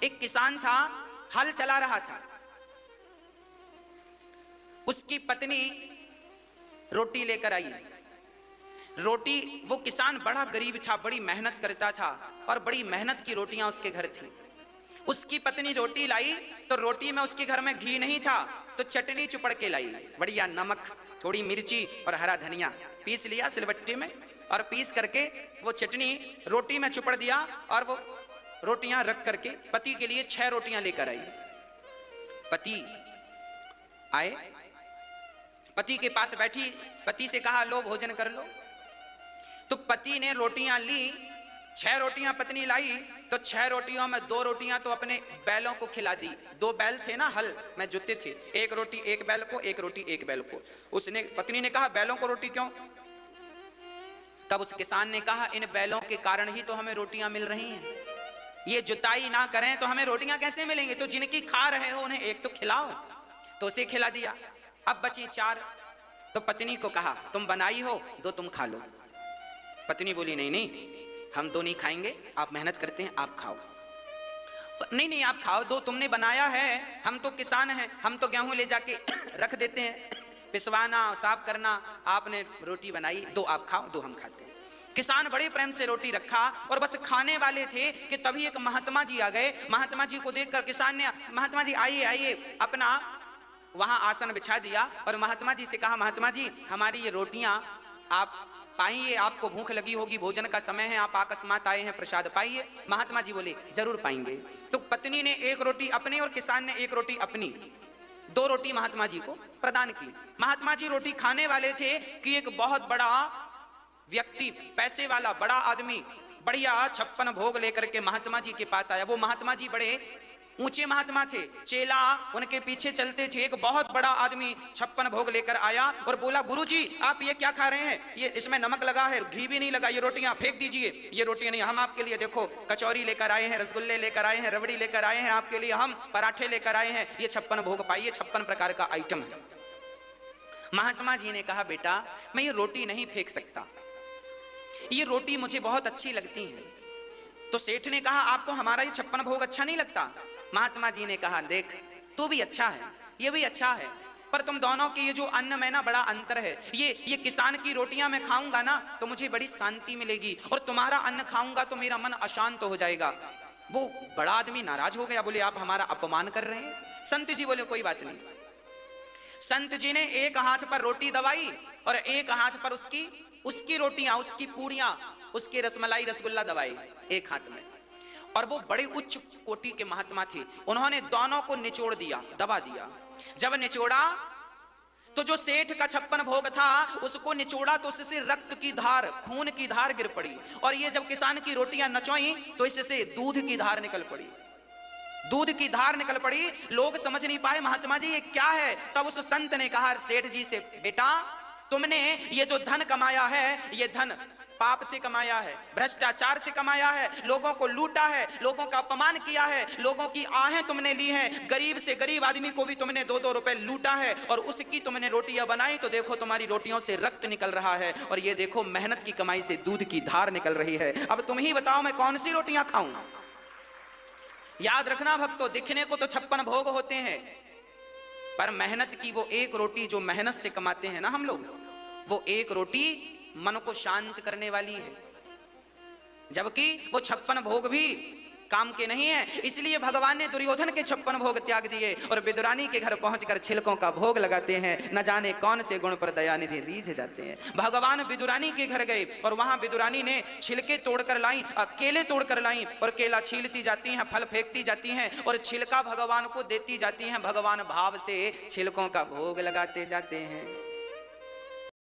एक किसान था, हल चला रहा था, उसकी पत्नी रोटी लेकर आई। रोटी, वो किसान बड़ा गरीब था, बड़ी मेहनत करता था और बड़ी मेहनत की रोटियां उसके घर थी। उसकी पत्नी रोटी लाई तो रोटी में उसके घर में घी नहीं था, तो चटनी चुपड़ के लाई, बढ़िया नमक, थोड़ी मिर्ची और हरा धनिया पीस लिया सिलबट्टे में, और पीस करके वो चटनी रोटी में चुपड़ दिया और वो रोटियां रख करके पति के लिए 6 रोटियां लेकर आई। पति आए, पति के पास बैठी, पति से कहा लो भोजन कर लो। तो पति ने रोटियां ली, 6 रोटियां पत्नी लाई, तो 6 रोटियों में 2 रोटियां तो अपने बैलों को खिला दी। 2 बैल थे ना, हल में जुते थे, 1 रोटी 1 बैल को, 1 रोटी 1 बैल को। उसने, पत्नी ने कहा बैलों को रोटी क्यों? तब उस किसान ने कहा इन बैलों के कारण ही तो हमें रोटियां मिल रही हैं, ये जुताई ना करें तो हमें रोटियां कैसे मिलेंगे? तो जिनकी खा रहे हो उन्हें एक तो खिलाओ। तो उसे खिला दिया। अब बची 4, तो पत्नी को कहा तुम बनाई हो, 2 तुम खा लो। पत्नी बोली नहीं नहीं, हम 2 नहीं खाएंगे, आप मेहनत करते हैं, आप खाओ। नहीं नहीं आप खाओ, 2 तुमने बनाया है, हम तो किसान हैं, हम तो गेहूं ले जाके रख देते हैं, पिसवाना साफ करना, आपने रोटी बनाई, 2 आप खाओ, 2 हम खाते हैं। किसान बड़े प्रेम से रोटी रखा और बस खाने वाले थे कि तभी एक महात्मा जी आ गए। महात्मा जी को देखकर किसान ने, महात्मा जी आइए आइए, अपना वहां आसन बिछा दिया और महात्मा जी से कहा महात्मा जी हमारी ये रोटियां आप पाइए, आपको भूख लगी होगी, भोजन का समय है, आप अकस्मात आए हैं, प्रसाद पाइए। महात्मा जी बोले जरूर पाएंगे। तो पत्नी ने 1 रोटी अपनी और किसान ने 1 रोटी अपनी, 2 रोटी महात्मा जी को प्रदान की। महात्मा जी रोटी खाने वाले थे कि एक बहुत बड़ा व्यक्ति, पैसे वाला बड़ा आदमी, बढ़िया 56 भोग लेकर के महात्मा जी के पास आया। वो महात्मा जी बड़े ऊंचे महात्मा थे, चेला उनके पीछे चलते थे। एक बहुत बड़ा आदमी 56 भोग लेकर आया और बोला गुरुजी आप ये क्या खा रहे हैं? ये इसमें नमक लगा है, घी भी नहीं लगा, ये रोटियां फेंक दीजिए। ये रोटियां नहीं, हम आपके लिए देखो कचौरी लेकर आए हैं, रसगुल्ले लेकर आए हैं, रबड़ी लेकर आए हैं, आपके लिए हम पराठे लेकर आए हैं, ये 56 भोग पाइए, 56 प्रकार का आइटम है। महात्मा जी ने कहा बेटा मैं ये रोटी नहीं फेंक सकता, ये रोटी मुझे बहुत अच्छी लगती है। तो सेठ ने कहा आपको हमारा ये 56 भोग अच्छा नहीं लगता? महात्मा जी ने कहा देख तू भी अच्छा है, ये भी अच्छा है, पर तुम दोनों के ये जो अन्न में ना बड़ा अंतर है। ये किसान की रोटियां मैं खाऊंगा ना तो मुझे बड़ी शांति मिलेगी, और तुम्हारा अन्न खाऊंगा तो मेरा मन अशांत हो जाएगा। वो बड़ा आदमी नाराज हो गया, बोले आप हमारा अपमान कर रहे हैं। संत जी बोले कोई बात नहीं। संत जी ने एक हाथ पर रोटी दबाई और एक हाथ पर उसकी रोटियां, उसकी पूड़ियां, उसके रसमलाई रसगुल्ला दबाई एक हाथ में। और वो बड़े उच्च कोटि के महात्मा थे, उन्होंने दोनों को निचोड़ दिया, दबा दिया। जब निचोड़ा तो जो सेठ का 56 भोग था उसको निचोड़ा तो उससे रक्त की धार, खून की धार गिर पड़ी। और ये जब किसान की रोटियां नचोई तो इससे दूध की धार निकल पड़ी, दूध की धार निकल पड़ी। लोग समझ नहीं पाए महात्मा जी ये क्या है। तब उस संत ने कहा सेठ जी से बेटा तुमने ये जो धन कमाया है, ये धन पाप से कमाया है, भ्रष्टाचार से कमाया है, लोगों को लूटा है, लोगों का अपमान किया है, लोगों की आहें तुमने ली हैं, गरीब से गरीब आदमी को भी तुमने 2-2 रुपए लूटा है, और उसकी तुमने रोटियां बनाई तो देखो तुम्हारी रोटियों से रक्त निकल रहा है, और ये देखो मेहनत की कमाई से दूध की धार निकल रही है। अब तुम ही बताओ मैं कौन सी रोटियां खाऊं? याद रखना भक्तों, दिखने को तो 56 भोग होते हैं, पर मेहनत की वो 1 रोटी जो मेहनत से कमाते हैं ना हम लोग, वो 1 रोटी मन को शांत करने वाली है, जबकि वो 56 भोग भी काम के नहीं है। इसलिए भगवान ने दुर्योधन के 56 भोग त्याग दिए और विदुरानी के घर पहुंचकर छिलकों का भोग लगाते हैं। न जाने कौन से गुण पर दयानिधि रीझ जाते हैं। भगवान विदुरानी के घर गए और वहां विदुरानी ने छिलके तोड़कर लाई, केले तोड़कर लाई, और केला छीलती जाती हैं, फल फेंकती जाती हैं और छिलका भगवान को देती जाती हैं। भगवान भाव से छिलकों का भोग लगाते जाते हैं।